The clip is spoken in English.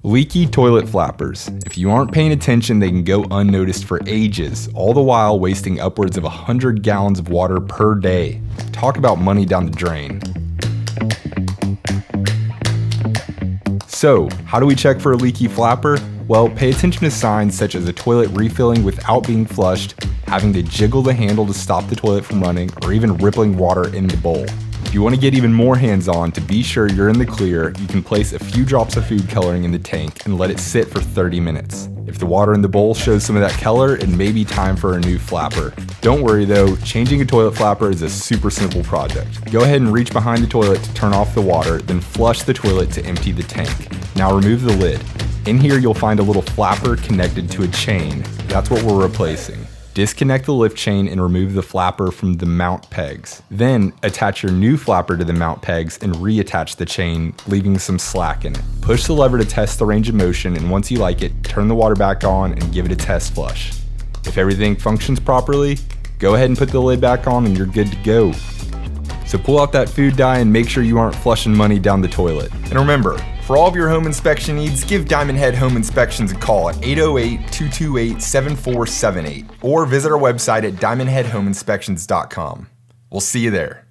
Leaky toilet flappers. If you aren't paying attention, they can go unnoticed for ages, all the while wasting upwards of 100 gallons of water per day. Talk about money down the drain. So, how do we check for a leaky flapper? Well, pay attention to signs such as a toilet refilling without being flushed, having to jiggle the handle to stop the toilet from running, or even rippling water in the bowl. If you want to get even more hands-on to be sure you're in the clear, you can place a few drops of food coloring in the tank and let it sit for 30 minutes. If the water in the bowl shows some of that color, it may be time for a new flapper. Don't worry though, changing a toilet flapper is a super simple project. Go ahead and reach behind the toilet to turn off the water, then flush the toilet to empty the tank. Now remove the lid. In here you'll find a little flapper connected to a chain. That's what we're replacing. Disconnect the lift chain and remove the flapper from the mount pegs. Then attach your new flapper to the mount pegs and reattach the chain, leaving some slack in it. Push the lever to test the range of motion, and once you like it, turn the water back on and give it a test flush. If everything functions properly, go ahead and put the lid back on and you're good to go. So pull out that food dye and make sure you aren't flushing money down the toilet. And remember, for all of your home inspection needs, give Diamond Head Home Inspections a call at 808-228-7478 or visit our website at diamondheadhomeinspections.com. We'll see you there.